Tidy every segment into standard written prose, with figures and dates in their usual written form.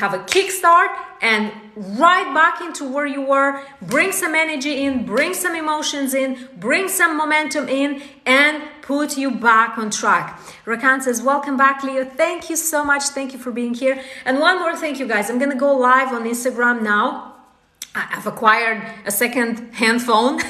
have a kickstart and right back into where you were. Bring some energy in, bring some emotions in, bring some momentum in, and put you back on track. Rakan says, welcome back, Leo. Thank you so much. Thank you for being here. And one more thank you, guys. I'm going to go live on Instagram now. I've acquired a second-hand phone.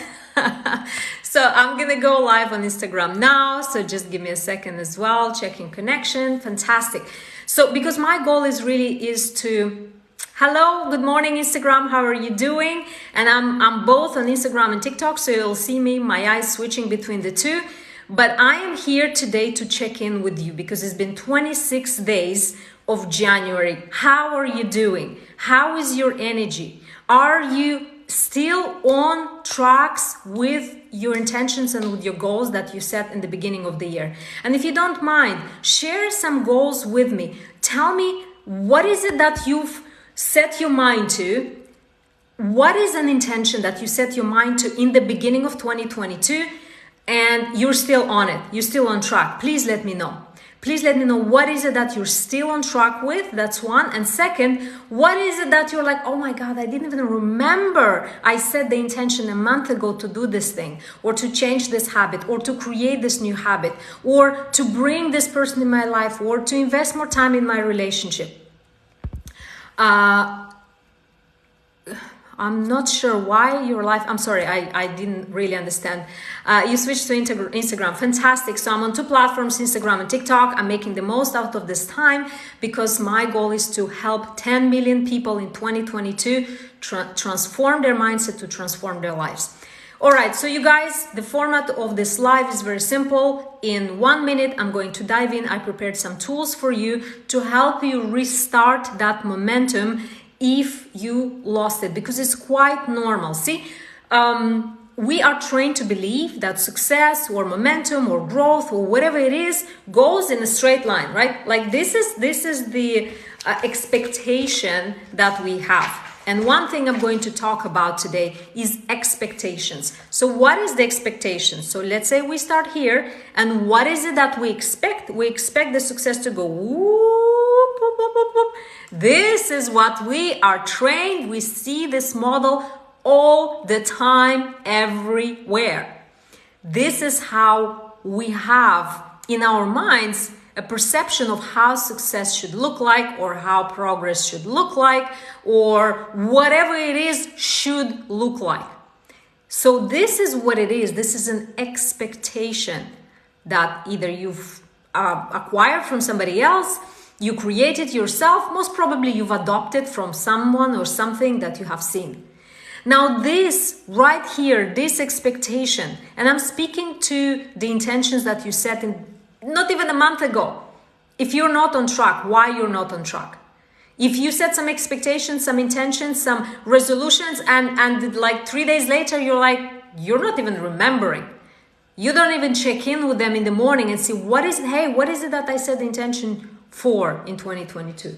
So I'm going to go live on Instagram now. So just give me a second as well. Checking connection. Fantastic. So because my goal is to, hello, good morning, Instagram. How are you doing? And I'm both on Instagram and TikTok. So you'll see me, my eyes switching between the two. But I am here today to check in with you because it's been 26 days of January. How are you doing? How is your energy? Are you still on tracks with your intentions and with your goals that you set in the beginning of the year? And if you don't mind, share some goals with me. Tell me, what is it that you've set your mind to? What is an intention that you set your mind to in the beginning of 2022 and you're still on it? You're still on track. Please let me know. Please let me know what is it that you're still on track with. That's one. And second, what is it that you're like, oh my God, I didn't even remember I set the intention a month ago to do this thing, or to change this habit, or to create this new habit, or to bring this person in my life, or to invest more time in my relationship. I'm not sure why your life, I'm sorry, I didn't really understand. You switched to Instagram, fantastic. So I'm on two platforms, Instagram and TikTok. I'm making the most out of this time because my goal is to help 10 million people in 2022 transform their mindset, to transform their lives. All right, so you guys, the format of this live is very simple. In 1 minute, I'm going to dive in. I prepared some tools for you to help you restart that momentum if you lost it, because it's quite normal. See, we are trained to believe that success or momentum or growth or whatever it is goes in a straight line, right? Like this is the expectation that we have. And one thing I'm going to talk about today is expectations. So what is the expectation? So let's say we start here, and what is it that we expect? We expect the success to go whoop, whoop, whoop, whoop, whoop. This is what we are trained. We see this model all the time, everywhere. This is how we have in our minds a perception of how success should look like, or how progress should look like, or whatever it is should look like. So this is what it is. This is an expectation that either you've acquired from somebody else, you created yourself, most probably you've adopted from someone or something that you have seen. Now this right here, this expectation, and I'm speaking to the intentions that you set in not even a month ago. If you're not on track, why you're not on track? If you set some expectations, some intentions, some resolutions, and like 3 days later, you're not even remembering. You don't even check in with them in the morning and see what is it that I set the intention for in 2022?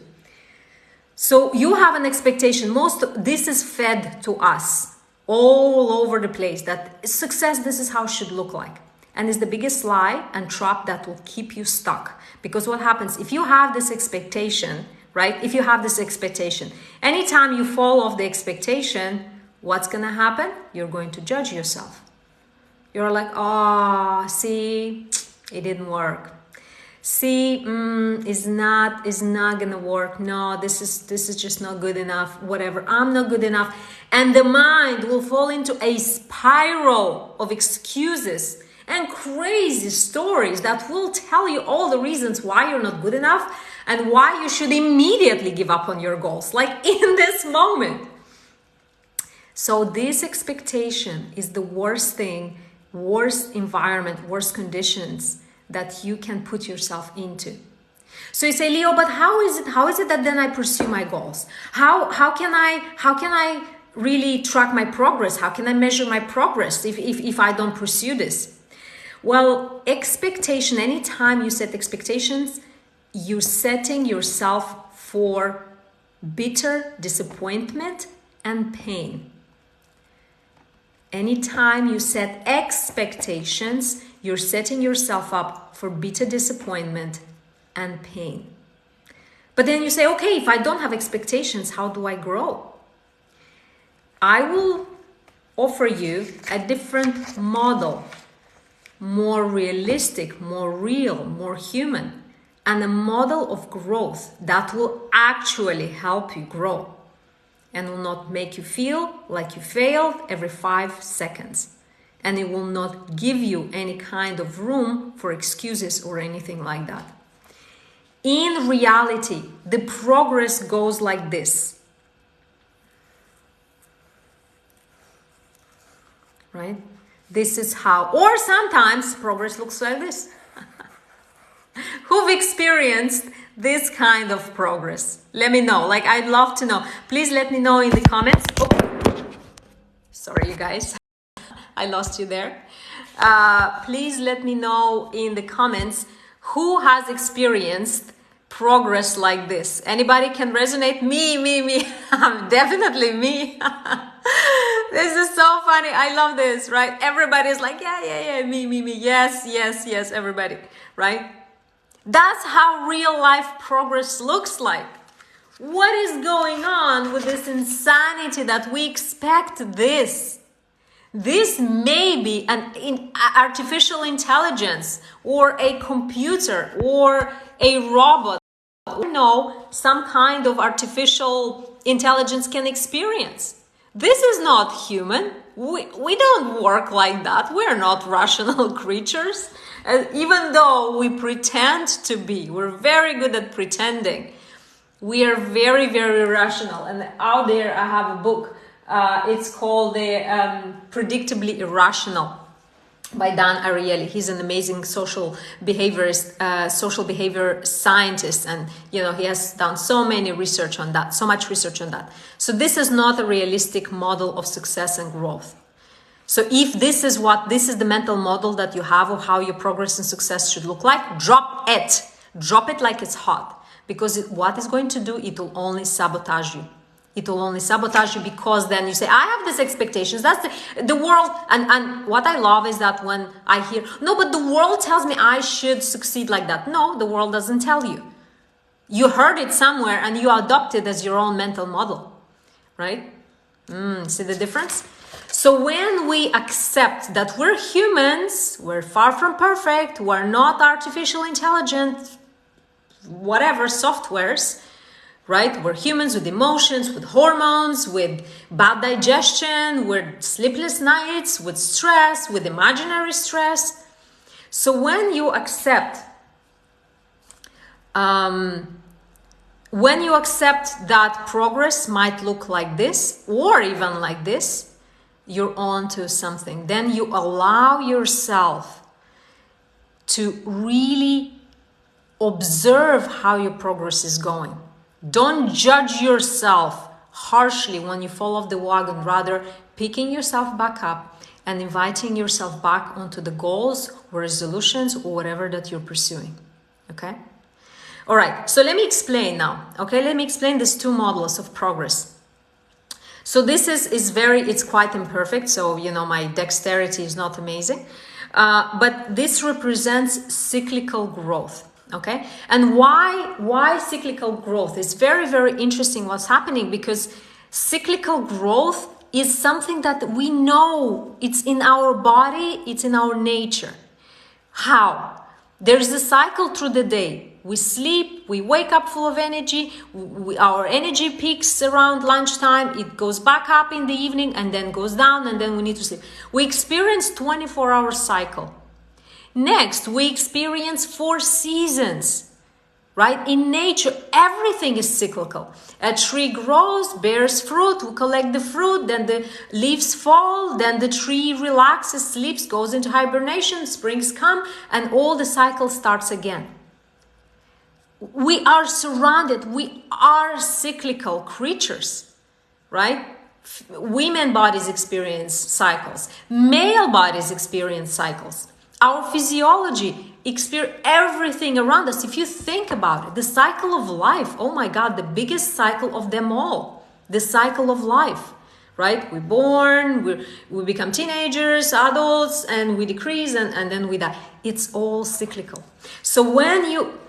So you have an expectation. This is fed to us all over the place, that success, this is how it should look like. And it's the biggest lie and trap that will keep you stuck. Because what happens if you have this expectation, right? If you have this expectation, anytime you fall off the expectation, what's going to happen? You're going to judge yourself. You're like, oh, see, it didn't work. See, it's not gonna work. No, this is just not good enough. Whatever, I'm not good enough. And the mind will fall into a spiral of excuses and crazy stories that will tell you all the reasons why you're not good enough and why you should immediately give up on your goals, like in this moment. So this expectation is the worst thing, worst environment, worst conditions that you can put yourself into. So you say, Leo, but how is it that then I pursue my goals? How can I really track my progress? How can I measure my progress if I don't pursue this? Well, expectation, anytime you set expectations, you're setting yourself for bitter disappointment and pain. Anytime you set expectations, you're setting yourself up for bitter disappointment and pain. But then you say, okay, if I don't have expectations, how do I grow? I will offer you a different model, more realistic, more real, more human, and a model of growth that will actually help you grow and will not make you feel like you failed every 5 seconds. And it will not give you any kind of room for excuses or anything like that. In reality, the progress goes like this. Right? This is how, or sometimes progress looks like this. Who've experienced this kind of progress? Let me know. Like, I'd love to know. Please let me know in the comments. Oh, sorry, you guys. I lost you there. Please let me know in the comments who has experienced progress like this. Anybody can resonate? Me. Definitely me. This is so funny. I love this, right? Everybody's like, yeah, me. Yes, everybody, right? That's how real life progress looks like. What is going on with this insanity that we expect this? This may be an artificial intelligence or a computer or a robot. No, some kind of artificial intelligence can experience. This is not human. We don't work like that. We're not rational creatures. Even though we pretend to be, we're very good at pretending. We are very, very rational. And out there, I have a book. It's called the Predictably Irrational by Dan Ariely. He's an amazing social behaviorist, social behavior scientist, and he has done so much research on that. So this is not a realistic model of success and growth. So if this is the mental model that you have of how your progress and success should look like, drop it like it's hot, because what it's going to do, it will only sabotage you. It will only sabotage you, because then you say, I have these expectations. That's the world. And what I love is that when I hear, no, but the world tells me I should succeed like that. No, the world doesn't tell you. You heard it somewhere and you adopt it as your own mental model, right? See the difference? So when we accept that we're humans, we're far from perfect, we're not artificial intelligent, whatever softwares, right? We're humans with emotions, with hormones, with bad digestion, with sleepless nights, with stress, with imaginary stress. So when you accept, that progress might look like this or even like this, you're on to something. Then you allow yourself to really observe how your progress is going. Don't judge yourself harshly when you fall off the wagon, rather picking yourself back up and inviting yourself back onto the goals or resolutions or whatever that you're pursuing. Okay? All right, so let me explain now. Okay, let me explain these two models of progress. So this it's quite imperfect. So, my dexterity is not amazing. But this represents cyclical growth. Okay, and why cyclical growth? It's very, very interesting what's happening, because cyclical growth is something that we know. It's in our body, it's in our nature. How? There's a cycle through the day. We sleep, we wake up full of energy, our energy peaks around lunchtime, it goes back up in the evening and then goes down, and then we need to sleep. We experience 24-hour cycle. Next, we experience 4 seasons, right? In nature, everything is cyclical. A tree grows, bears fruit, we collect the fruit, then the leaves fall, then the tree relaxes, sleeps, goes into hibernation, springs come, and all the cycle starts again. We are surrounded, we are cyclical creatures, right? Women bodies experience cycles, male bodies experience cycles. Our physiology experience everything around us. If you think about it, the cycle of life, oh my God, the biggest cycle of them all, the cycle of life, right? We're born, we become teenagers, adults, and we decrease, and then we die. It's all cyclical. So when you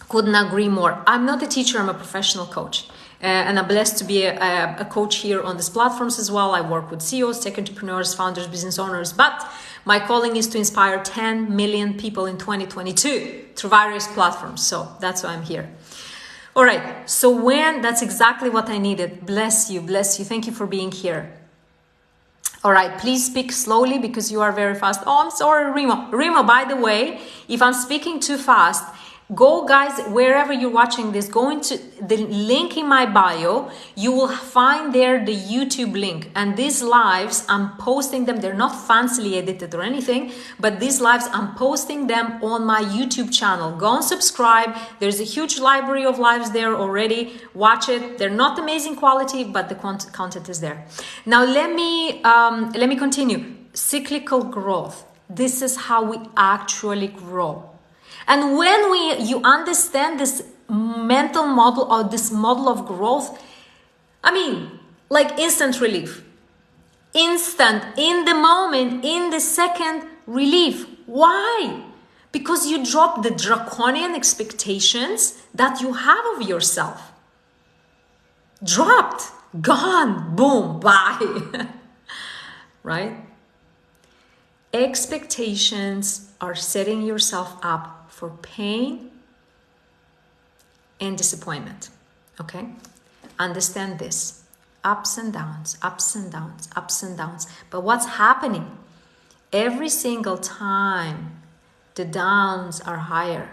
Couldn't agree more. I'm not a teacher, I'm a professional coach. And I'm blessed to be a coach here on these platforms as well. I work with CEOs, tech entrepreneurs, founders, business owners. But my calling is to inspire 10 million people in 2022 through various platforms. So that's why I'm here. All right. So that's exactly what I needed. Bless you. Bless you. Thank you for being here. All right, please speak slowly because you are very fast. Oh, I'm sorry, Remo. Remo, by the way, if I'm speaking too fast, go, guys, wherever you're watching this, go into the link in my bio. You will find there the YouTube link. And these lives, I'm posting them. They're not fancily edited or anything, but these lives, I'm posting them on my YouTube channel. Go and subscribe. There's a huge library of lives there already. Watch it. They're not amazing quality, but the content is there. Now, let me continue. Cyclical growth. This is how we actually grow. And when you understand this mental model or this model of growth, I mean, like instant relief. Instant, in the moment, in the second relief. Why? Because you drop the draconian expectations that you have of yourself. Dropped, gone, boom, bye. Right? Expectations are setting yourself up for pain and disappointment. Okay? Understand this. Ups and downs, ups and downs, ups and downs. But what's happening? Every single time the downs are higher.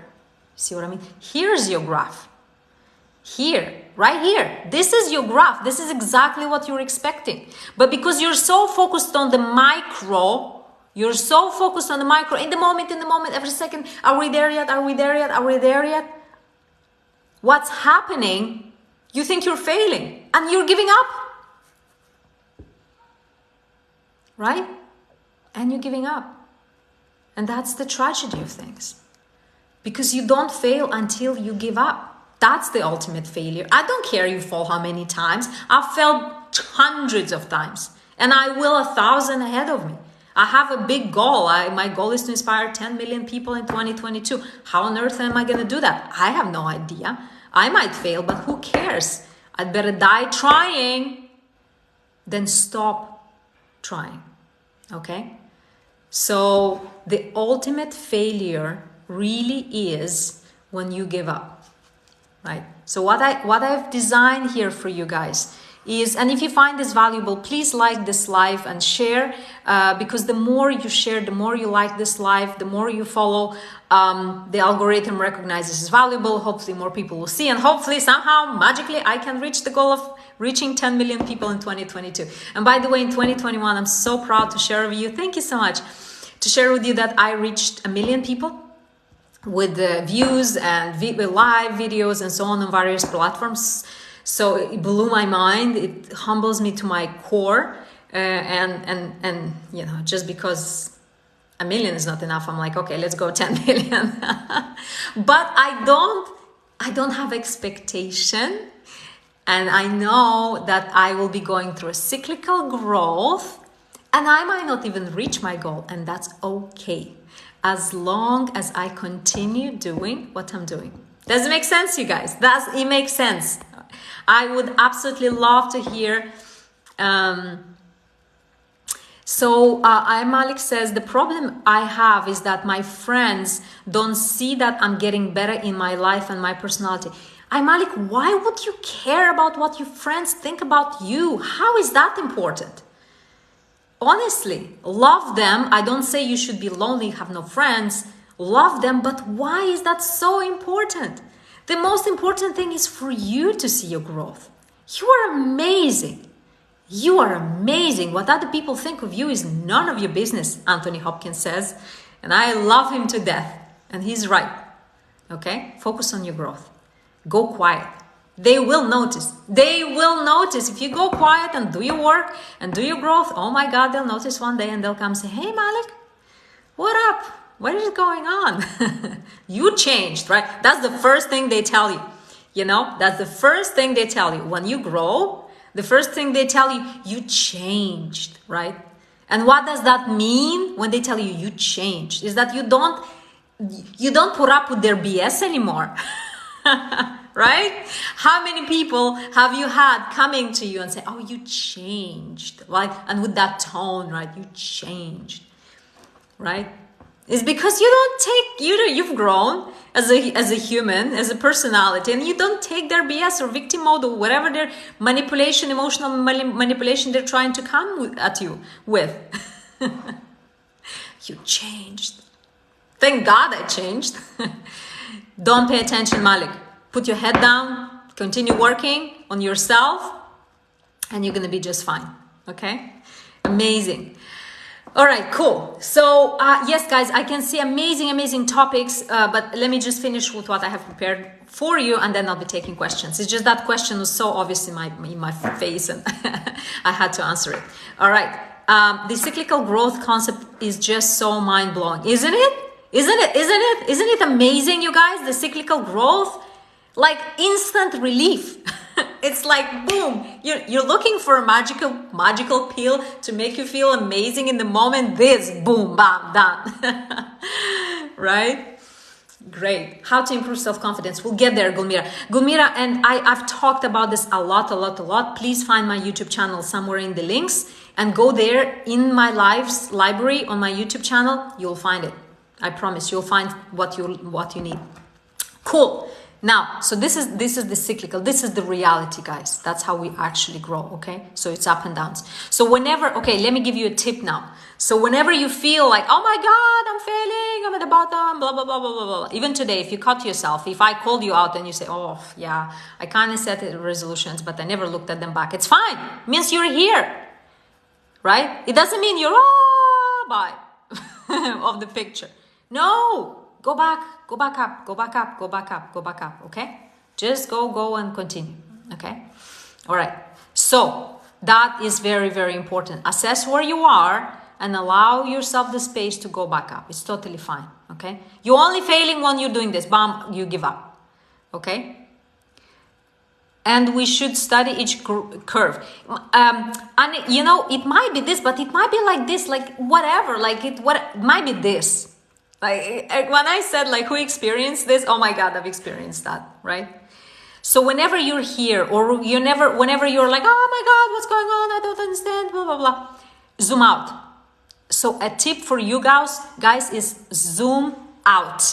See what I mean? Here's your graph. Here, right here. This is your graph. This is exactly what you're expecting. But because you're so focused on the micro, in the moment, every second. Are we there yet? Are we there yet? Are we there yet? What's happening? You think you're failing and you're giving up. Right? And you're giving up. And that's the tragedy of things. Because you don't fail until you give up. That's the ultimate failure. I don't care you fall how many times. I've failed hundreds of times. And I will 1,000 ahead of me. I have a big goal. My goal is to inspire 10 million people in 2022. How on earth am I going to do that? I have no idea. I might fail, but who cares? I'd better die trying than stop trying. Okay? So the ultimate failure really is when you give up. Right? So what I've designed here for you guys is, and if you find this valuable, please like this live and share, because the more you share, the more you like this live, the more you follow, the algorithm recognizes as valuable. Hopefully more people will see, and hopefully somehow magically I can reach the goal of reaching 10 million people in 2022. And by the way, in 2021, I'm so proud to share with you, thank you so much, to share with you that I reached 1 million people with the views and live videos and so on various platforms. So it blew my mind. It humbles me to my core, and you know, just because 1 million is not enough, I'm like, okay, let's go 10 million. But I don't have expectation, and I know that I will be going through a cyclical growth, and I might not even reach my goal, and that's okay, as long as I continue doing what I'm doing. Does it make sense, you guys? Does it make sense? I would absolutely love to hear. Malik says, the problem I have is that my friends don't see that I'm getting better in my life and my personality. Malik, why would you care about what your friends think about you? How is that important? Honestly, love them. I don't say you should be lonely, have no friends. Love them, but why is that so important? The most important thing is for you to see your growth. You are amazing. You are amazing. What other people think of you is none of your business, Anthony Hopkins says. And I love him to death. And he's right. Okay? Focus on your growth. Go quiet. They will notice. They will notice. If you go quiet and do your work and do your growth, oh my God, they'll notice one day and they'll come say, hey, Malik, what up? What is going on? You changed, right? That's the first thing they tell you. You know, that's the first thing they tell you. When you grow, the first thing they tell you, you changed, right? And what does that mean when they tell you you changed? Is that you don't put up with their BS anymore. Right? How many people have you had coming to you and say, oh, you changed, like, and with that tone, right? You changed, right? It's because you don't take, you've grown as a human, as a personality, and you don't take their BS or victim mode or whatever their manipulation, emotional manipulation they're trying to come at you with. You changed. Thank God I changed. Don't pay attention, Malik. Put your head down, continue working on yourself, and you're going to be just fine. Okay? Amazing. All right, cool. So, yes, guys, I can see amazing topics, but let me just finish with what I have prepared for you, and then I'll be taking questions. It's just that question was so obvious in my face, and I had to answer it. All right. The cyclical growth concept is just so mind-blowing, isn't it? Isn't it amazing, you guys? The cyclical growth, like instant relief. It's like, boom, you're looking for a magical pill to make you feel amazing in the moment. This, boom, bam, done. Right? Great. How to improve self-confidence. We'll get there, Gulmira. Gulmira, and I've talked about this a lot. Please find my YouTube channel somewhere in the links and go there in my lives library on my YouTube channel. You'll find it. I promise you'll find what you need. Cool. Now, so this is the cyclical. This is the reality, guys. That's how we actually grow, okay? So it's up and downs. So whenever, okay, let me give you a tip now. So whenever you feel like, oh my God, I'm failing, I'm at the bottom, blah, blah, blah, blah, blah, blah. Even today, if you cut yourself, if I called you out and you say, oh, yeah, I kind of set resolutions, but I never looked at them back. It's fine. It means you're here, right? It doesn't mean you're, bye, of the picture. No. Go back up, okay? Just go and continue, okay? All right. So that is very important. Assess where you are and allow yourself the space to go back up. It's totally fine, okay? You're only failing when you're doing this. Bam, you give up, okay? And we should study each curve. And you know, it might be this, but it might be like this, like whatever, like it might be this. Like when I said like who experienced this, oh my God, I've experienced that, right? So whenever you're here or whenever you're like, oh my God, what's going on? I don't understand, blah, blah, blah. Zoom out. So a tip for you guys is zoom out.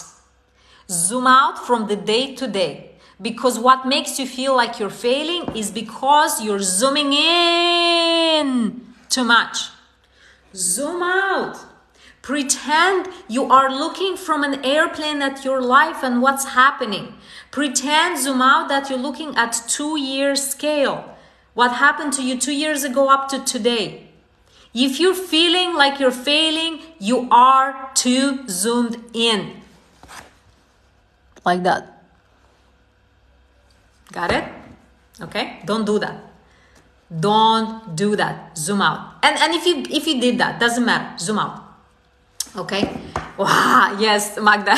Zoom out from the day to day. Because what makes you feel like you're failing is because you're zooming in too much. Zoom out. Pretend you are looking from an airplane at your life and what's happening. Pretend, zoom out, that you're looking at 2-year scale. What happened to you 2 years ago up to today. If you're feeling like you're failing, you are too zoomed in. Like that. Got it? Okay? Don't do that. Don't do that. Zoom out. And if you did that, doesn't matter. Zoom out. Okay. Wow. Yes, Magda.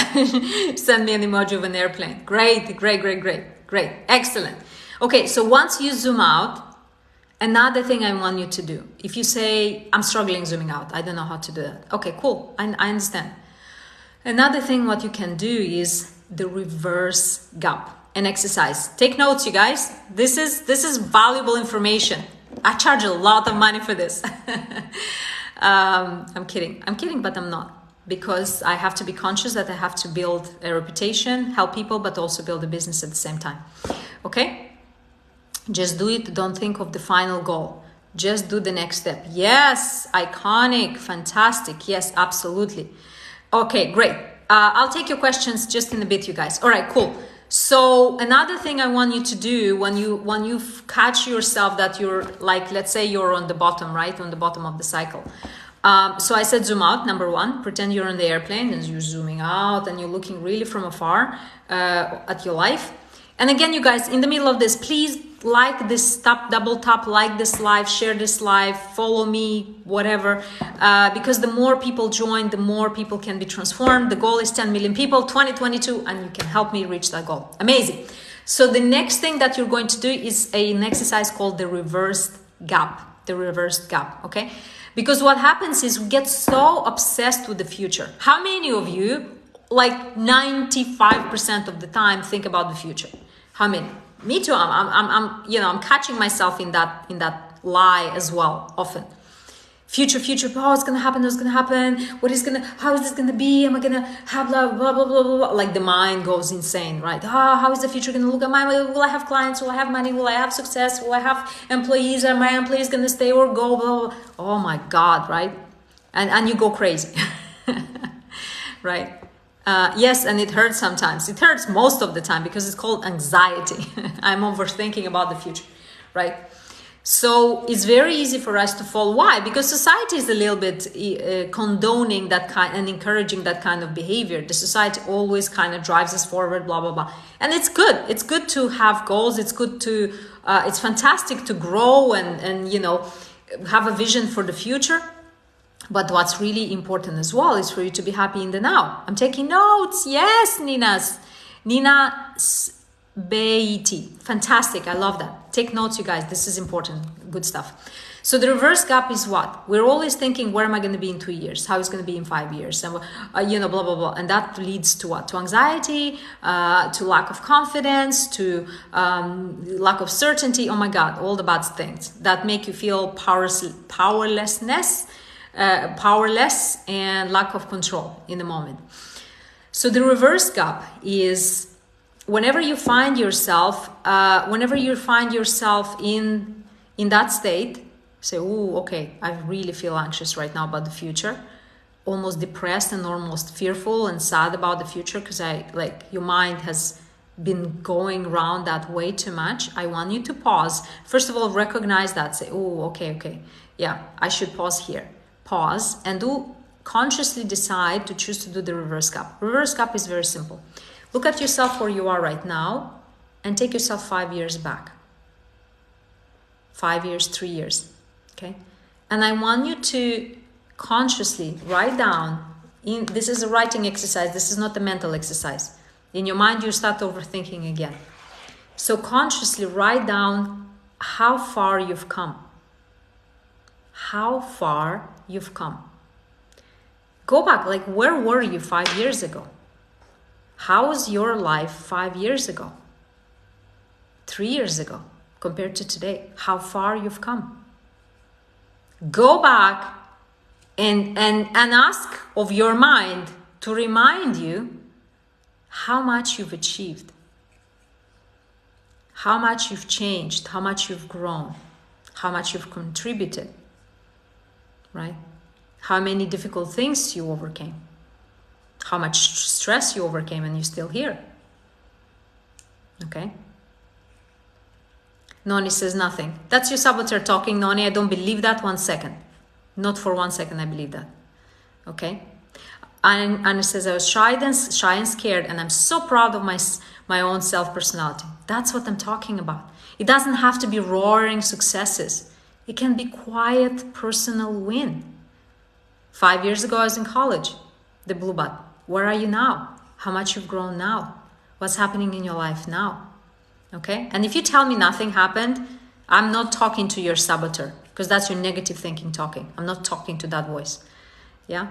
Send me an emoji of an airplane. Great. Excellent. Okay. So once you zoom out, another thing I want you to do, if you say, I'm struggling zooming out, I don't know how to do that. Okay, cool. I understand. Another thing what you can do is the reverse gap, an exercise. Take notes, you guys. This is valuable information. I charge a lot of money for this. I'm kidding, but I'm not, because I have to be conscious that I have to build a reputation, help people, but also build a business at the same time. Okay? Just do it. Don't think of the final goal. Just do the next step. Yes, iconic, fantastic. Yes, absolutely. Okay, great. I'll take your questions just in a bit, you guys. All right, cool. So another thing I want you to do when you catch yourself that you're like, let's say you're on the bottom, right? On the bottom of the cycle. So I said zoom out, number one. Pretend you're on the airplane and you're zooming out and you're looking really from afar at your life. And again, you guys, in the middle of this, please like this, double tap, like this live, share this live, follow me, whatever. Because the more people join, the more people can be transformed. The goal is 10 million people, 2022, and you can help me reach that goal. Amazing. So the next thing that you're going to do is an exercise called the reversed gap. The reversed gap, okay? Because what happens is we get so obsessed with the future. How many of you like 95% of the time think about the future. How many? Me too. I'm catching myself in that lie as well often. Future, oh, it's gonna happen, how is this gonna be? Am I gonna have blah blah blah blah blah? Like the mind goes insane, right? How is the future gonna look? Will I have clients? Will I have money? Will I have success? Will I have employees? Are my employees gonna stay or go? Blah, blah, blah. Oh my God, right? And you go crazy, right? Yes, and it hurts sometimes. It hurts most of the time because it's called anxiety. I'm overthinking about the future, right? So it's very easy for us to fall. Why? Because society is a little bit condoning that kind and encouraging that kind of behavior. The society always kind of drives us forward, blah, blah, blah. And it's good. It's good to have goals. It's good to, it's fantastic to grow and have a vision for the future. But what's really important as well is for you to be happy in the now. I'm taking notes. Yes, Nina Beatty. Fantastic. I love that. Take notes, you guys. This is important. Good stuff. So the reverse gap is what? We're always thinking, where am I going to be in 2 years? How is it going to be in 5 years? And, blah, blah, blah. And that leads to what? To anxiety, to lack of confidence, to lack of certainty. Oh my God, all the bad things that make you feel powerless and lack of control in the moment. So the reverse gap is whenever you find yourself in that state, say, oh, okay, I really feel anxious right now about the future, almost depressed and almost fearful and sad about the future because your mind has been going around that way too much. I want you to pause. First of all, recognize that. Say, oh, okay. Yeah, I should pause here. Pause and consciously decide to choose to do the reverse gap. Reverse gap is very simple. Look at yourself where you are right now and take yourself 5 years back. 5 years, 3 years, okay? And I want you to consciously write down, this is a writing exercise, this is not a mental exercise. In your mind, you start overthinking again. So consciously write down how far you've come. How far you've come. Go back, where were you 5 years ago? How was your life 5 years ago? 3 years ago compared to today? How far you've come. Go back and ask of your mind to remind you how much you've achieved, how much you've changed, how much you've grown, how much you've contributed, right? How many difficult things you overcame, how much stress you overcame and you're still here, okay? Noni says nothing. That's your saboteur talking, Noni. I don't believe that 1 second. Not for 1 second I believe that, okay? And it says, I was shy and scared, and I'm so proud of my own self-personality. That's what I'm talking about. It doesn't have to be roaring successes. It can be quiet personal win. 5 years ago, I was in college, the blue bud. Where are you now? How much you've grown now? What's happening in your life now? Okay? And if you tell me nothing happened, I'm not talking to your saboteur, because that's your negative thinking talking. I'm not talking to that voice. Yeah?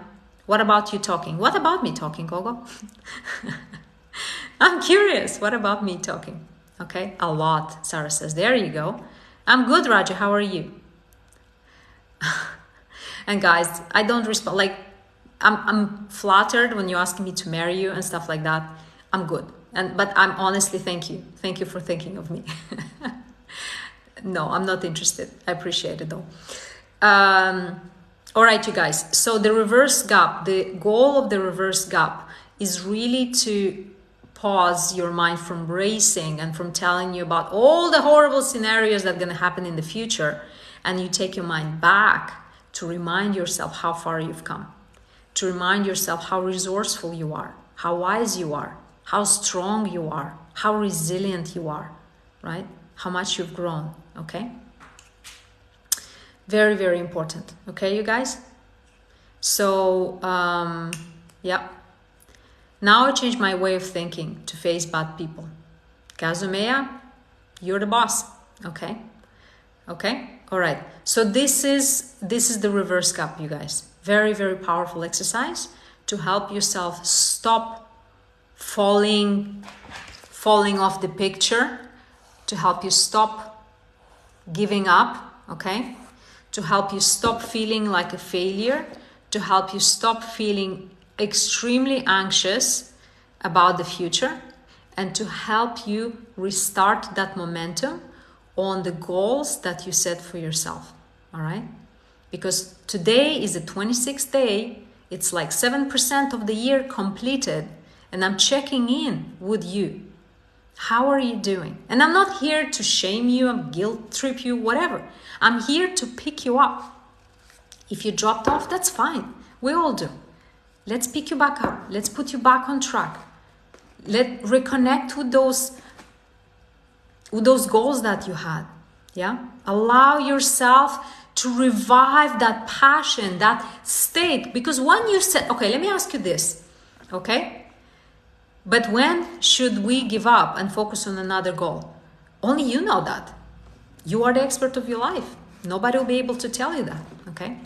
What about you talking? What about me talking, Gogo? I'm curious. What about me talking? Okay? A lot, Sarah says. There you go. I'm good, Raja. How are you? And guys, I don't respond. I'm flattered when you're asking me to marry you and stuff like that. I'm good. But I'm honestly, thank you. Thank you for thinking of me. No, I'm not interested. I appreciate it though. All right, you guys. So the reverse gap, the goal of the reverse gap is really to pause your mind from racing and from telling you about all the horrible scenarios that are going to happen in the future. And you take your mind back to remind yourself how far you've come. To remind yourself how resourceful you are, how wise you are, how strong you are, how resilient you are, right? How much you've grown, okay? Very, very important, okay, you guys? So, yeah. Now I changed my way of thinking to face bad people. Kazumea, you're the boss, okay? Okay, all right. So this is the reverse gap, you guys. Very, very powerful exercise to help yourself stop falling off the picture, to help you stop giving up, okay? To help you stop feeling like a failure, to help you stop feeling extremely anxious about the future, and to help you restart that momentum on the goals that you set for yourself, all right? Because today is the 26th day, it's like 7% of the year completed, and I'm checking in with you. How are you doing? And I'm not here to shame you, guilt trip you, whatever. I'm here to pick you up. If you dropped off, that's fine. We all do. Let's pick you back up. Let's put you back on track. Let's reconnect with those goals that you had. Yeah? Allow yourself to revive that passion, that state. Because when you said, okay, let me ask you this, okay? But when should we give up and focus on another goal? Only you know that. You are the expert of your life. Nobody will be able to tell you that, okay?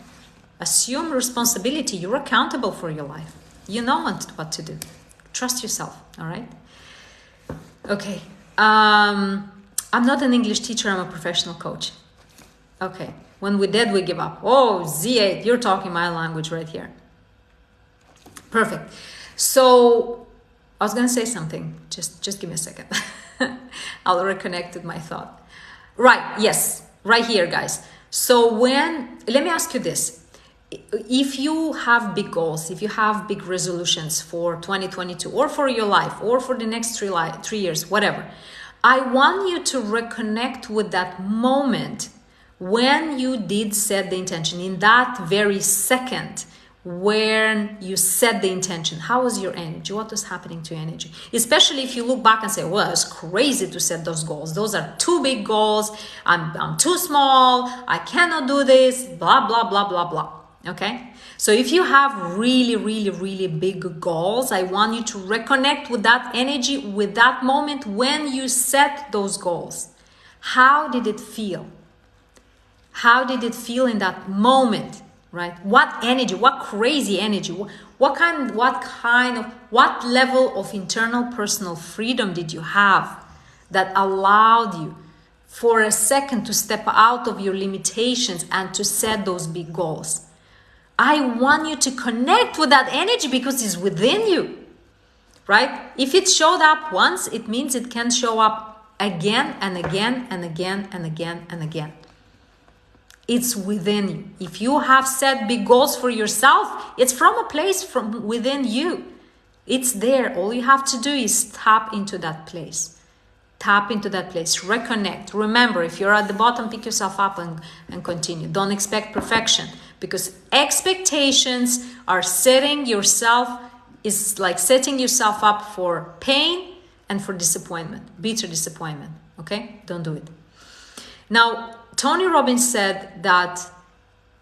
Assume responsibility. You're accountable for your life. You know what to do. Trust yourself, all right? Okay. I'm not an English teacher. I'm a professional coach. Okay. When we're dead, we give up. Oh, Z8, you're talking my language right here. Perfect. So I was going to say something. Just give me a second. I'll reconnect with my thought. Right. Yes. Right here, guys. So let me ask you this. If you have big goals, if you have big resolutions for 2022 or for your life or for the next 3 years, whatever, I want you to reconnect with that moment when you did set the intention, in that very second when you set the intention. How was your energy? What was happening to your energy? Especially if you look back and say, well, it's crazy to set those goals. Those are too big goals. I'm too small. I cannot do this, blah, blah, blah, blah, blah. Okay? So if you have really, really, really big goals, I want you to reconnect with that energy, with that moment when you set those goals. How did it feel? How did it feel in that moment, right? What energy, what crazy energy, what level of internal personal freedom did you have that allowed you for a second to step out of your limitations and to set those big goals? I want you to connect with that energy because it's within you, right? If it showed up once, it means it can show up again and again and again and again and again. It's within you. If you have set big goals for yourself, it's from a place from within you. It's there. All you have to do is tap into that place. Tap into that place. Reconnect. Remember, if you're at the bottom, pick yourself up and continue. Don't expect perfection, because expectations are setting yourself up for pain and for disappointment, bitter disappointment. Okay? Don't do it. Now, Tony Robbins said that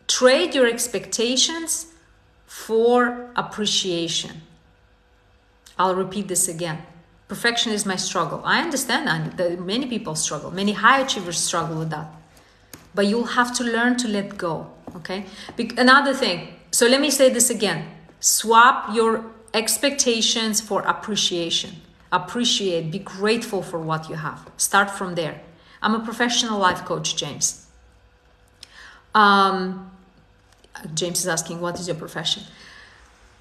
trade your expectations for appreciation. I'll repeat this again. Perfection is my struggle. I understand that many people struggle. Many high achievers struggle with that. But you'll have to learn to let go, okay? Another thing. So let me say this again. Swap your expectations for appreciation. Appreciate. Be grateful for what you have. Start from there. I'm a professional life coach, James. James is asking, what is your profession?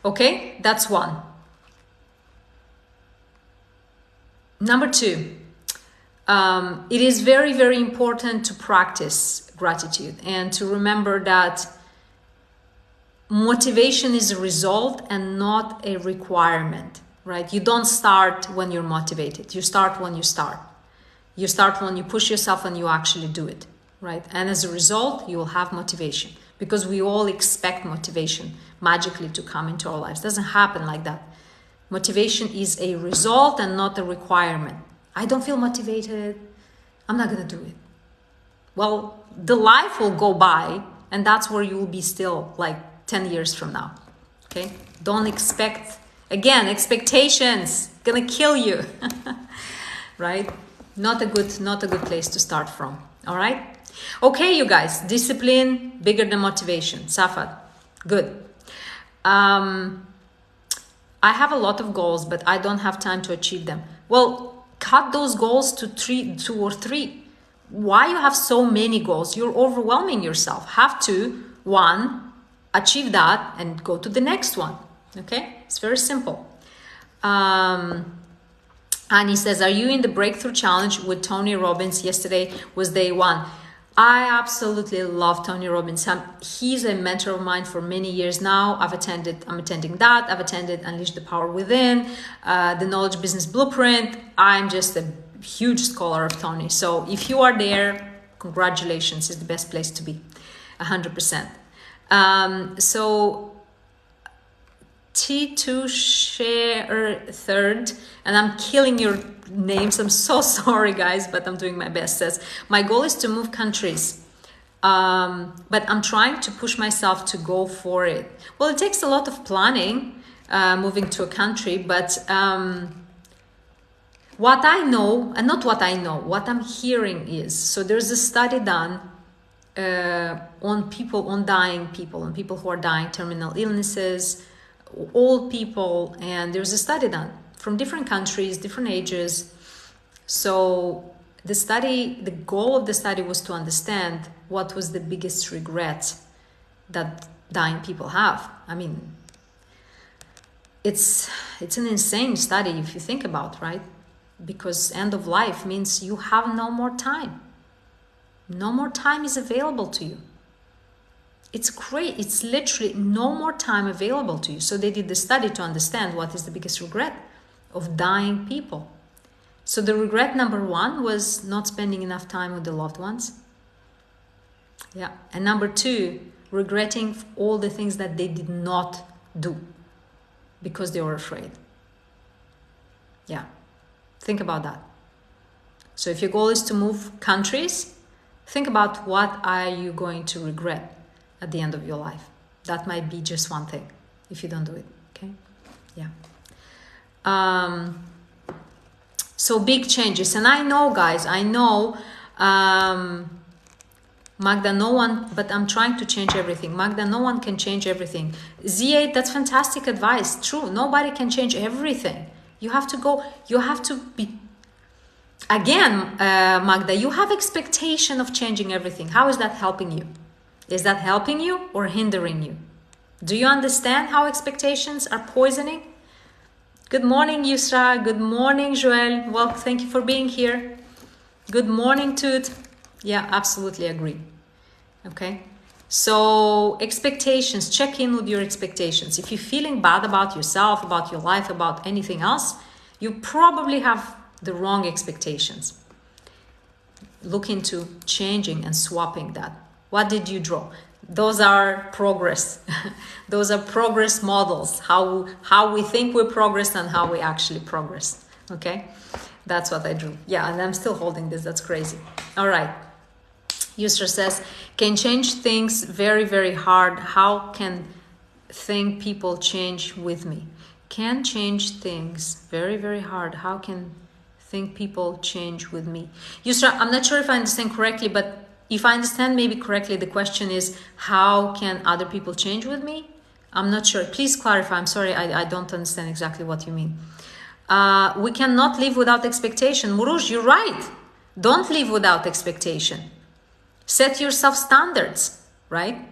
Okay, that's one. Number two, it is very, very important to practice gratitude and to remember that motivation is a result and not a requirement, right? You don't start when you're motivated. You start when you start. You start when you push yourself and you actually do it, right? And as a result, you will have motivation, because we all expect motivation magically to come into our lives. It doesn't happen like that. Motivation is a result and not a requirement. I don't feel motivated. I'm not going to do it. Well, the life will go by, and that's where you will be still like 10 years from now. Okay? Don't expect, again, expectations going to kill you. Right? Not a good place to start from. All right? Okay, you guys. Discipline bigger than motivation. Safad. Good. I have a lot of goals, but I don't have time to achieve them. Well, cut those goals to two or three. Why you have so many goals? You're overwhelming yourself. Have to, one, achieve that and go to the next one. Okay, it's very simple. Annie says, are you in the Breakthrough Challenge with Tony Robbins? Yesterday was day one. I absolutely love Tony Robbins. He's a mentor of mine for many years now. I'm attending that. I've attended Unleash the Power Within, the Knowledge Business Blueprint. I'm just a huge scholar of Tony. So if you are there, congratulations. It's the best place to be, 100%. So T2 share third, and I'm killing your names. I'm so sorry, guys, but I'm doing my best. Says, my goal is to move countries, but I'm trying to push myself to go for it. Well, it takes a lot of planning, moving to a country, but what I know, and not what I know, what I'm hearing is, so there's a study done on people, on dying people, on people who are dying, terminal illnesses, old people, and there's a study done from different countries, different ages. So the goal of the study was to understand what was the biggest regret that dying people have. I mean, it's an insane study if you think about, right? Because end of life means you have no more time. No more time is available to you. It's great. It's literally no more time available to you. So they did the study to understand what is the biggest regret of dying people. So the regret number one was not spending enough time with the loved ones. Yeah. And number two, regretting all the things that they did not do because they were afraid. Yeah. Think about that. So if your goal is to move countries, think about what are you going to regret at the end of your life. That might be just one thing if you don't do it. Okay. Yeah. So big changes. And I know, guys, Magda, no one, but I'm trying to change everything. Magda, no one can change everything. Z8, that's fantastic advice. True. Nobody can change everything. You have to be, again, Magda, you have expectation of changing everything. How is that helping you? Is that helping you or hindering you? Do you understand how expectations are poisoning? Good morning, Yusra. Good morning, Joel. Well, thank you for being here. Good morning, Toot. Yeah, absolutely agree. Okay. So expectations, check in with your expectations. If you're feeling bad about yourself, about your life, about anything else, you probably have the wrong expectations. Look into changing and swapping that. What did you draw? Those are progress. Those are progress models, how we think we progress and how we actually progress. Okay, that's what I drew. Yeah, and I'm still holding this. That's crazy. All right. Yusra says, can change things very, very hard. How can think people change with me? Can change things very, very hard. How can think people change with me? Yusra, I'm not sure if I understand correctly, but if I understand maybe correctly, the question is, how can other people change with me? I'm not sure. Please clarify. I'm sorry, I don't understand exactly what you mean. We cannot live without expectation. Murush, you're right. Don't live without expectation. Set yourself standards, right?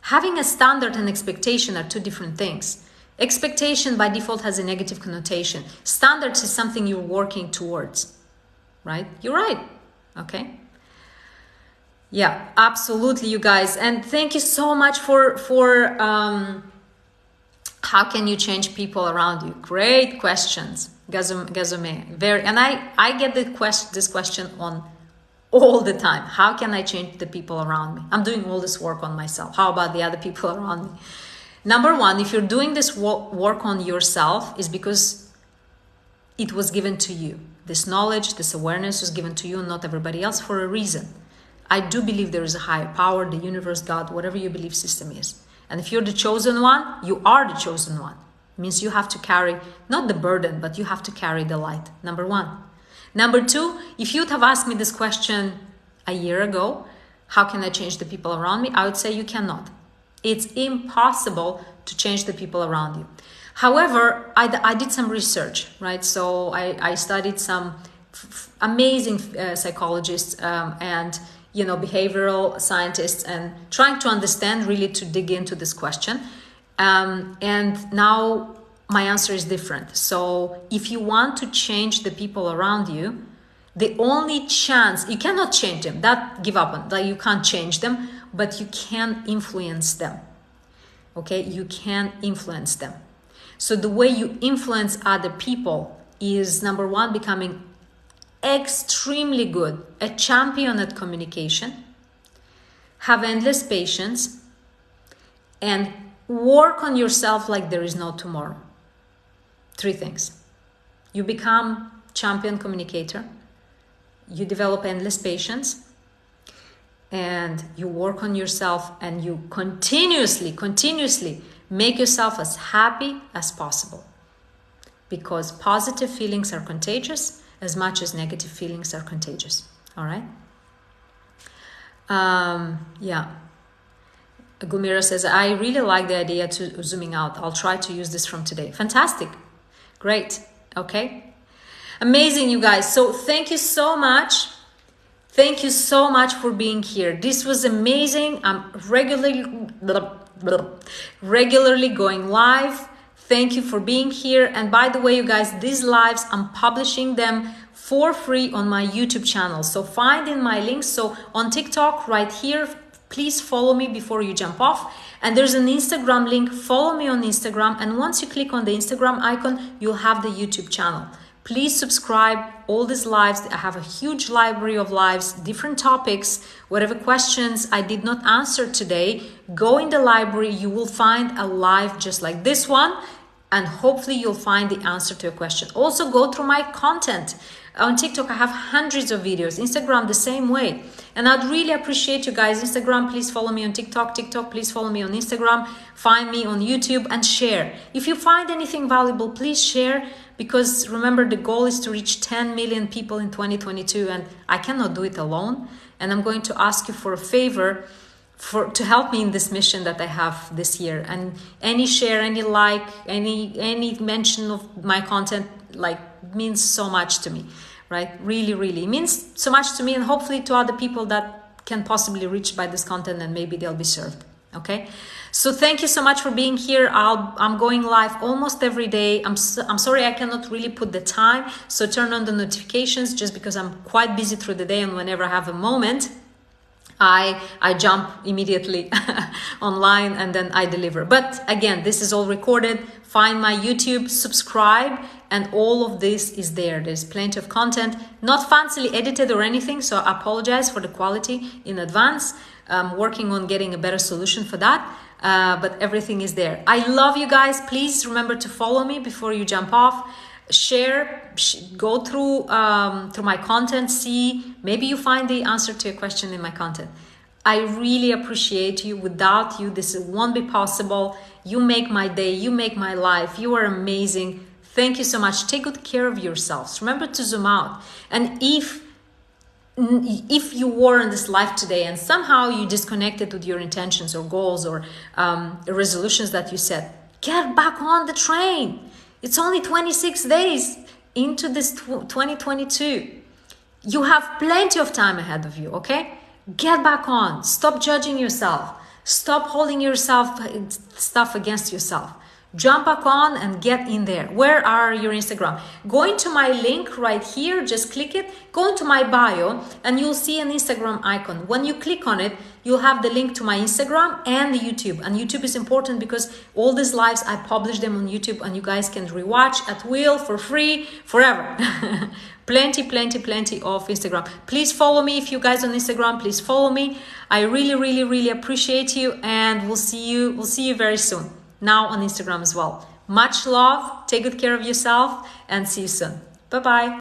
Having a standard and expectation are two different things. Expectation by default has a negative connotation. Standards is something you're working towards, right? You're right. Okay. Yeah, absolutely, you guys. And thank you so much for how can you change people around you? Great questions, Gazome. Very, and I get this question on all the time. How can I change the people around me? I'm doing all this work on myself. How about the other people around me? Number one, if you're doing this work on yourself, is because it was given to you. This knowledge, this awareness was given to you and not everybody else for a reason. I do believe there is a higher power, the universe, God, whatever your belief system is. And if you're the chosen one, you are the chosen one. It means you have to carry, not the burden, but you have to carry the light. Number one. Number two, if you'd have asked me this question a year ago, how can I change the people around me? I would say you cannot. It's impossible to change the people around you. However, I did some research, right? So I studied some amazing psychologists and behavioral scientists, and trying to understand, really to dig into this question. And now my answer is different. So if you want to change the people around you, the only chance, you cannot change them, that give up on, that you can't change them, but you can influence them. Okay, you can influence them. So the way you influence other people is, number one, becoming extremely good, a champion at communication, have endless patience, and work on yourself like there is no tomorrow. 3 things. You become champion communicator, you develop endless patience, and you work on yourself, and you continuously make yourself as happy as possible, because positive feelings are contagious as much as negative feelings are contagious. All right. Gulmira says, I really like the idea to zooming out. I'll try to use this from today. Fantastic. Great. Okay. Amazing, you guys. So thank you so much. Thank you so much for being here. This was amazing. I'm regularly going live. Thank you for being here. And by the way, you guys, these lives, I'm publishing them for free on my YouTube channel. So find in my links. So on TikTok right here, please follow me before you jump off. And there's an Instagram link. Follow me on Instagram. And once you click on the Instagram icon, you'll have the YouTube channel. Please subscribe. All these lives, I have a huge library of lives, different topics, whatever questions I did not answer today, go in the library. You will find a live just like this one, and hopefully you'll find the answer to a question. Also, go through my content. On TikTok, I have hundreds of videos. Instagram, the same way. And I'd really appreciate you guys. Instagram, please follow me on TikTok. TikTok, please follow me on Instagram. Find me on YouTube and share. If you find anything valuable, please share. Because remember, the goal is to reach 10 million people in 2022. And I cannot do it alone. And I'm going to ask you for a favor to help me in this mission that I have this year. And any share, any like, any mention of my content, means so much to me, right? Really, really means so much to me, and hopefully to other people that can possibly reach by this content, and maybe they'll be served. Okay, so thank you so much for being here. I'm going live almost every day. I'm sorry I cannot really put the time, so turn on the notifications, just because I'm quite busy through the day, and whenever I have a moment, I jump immediately online, and then I deliver. But again, this is all recorded. Find my YouTube, subscribe, and all of this is there. There's plenty of content, not fancily edited or anything, so I apologize for the quality in advance. I'm working on getting a better solution for that, but everything is there. I love you guys. Please remember to follow me before you jump off. Share, go through my content, see, maybe you find the answer to a question in my content. I really appreciate you. Without you, this won't be possible. You make my day, you make my life. You are amazing. Thank you so much. Take good care of yourselves. Remember to zoom out. And if you were in this life today and somehow you disconnected with your intentions or goals or resolutions that you set, get back on the train. It's only 26 days into this 2022. You have plenty of time ahead of you, okay? Get back on. Stop judging yourself. Stop holding yourself stuff against yourself. Jump back on and get in there. Where are your Instagram? Go into my link right here, just click it, go into my bio, and you'll see an Instagram icon. When you click on it, you'll have the link to my Instagram and the YouTube. And YouTube is important because all these lives, I publish them on YouTube, and you guys can rewatch at will, for free, forever. Plenty of Instagram. Please follow me. If you guys on Instagram, please follow me. I really appreciate you, and we'll see you very soon. Now on Instagram as well. Much love, take good care of yourself, and see you soon. Bye-bye.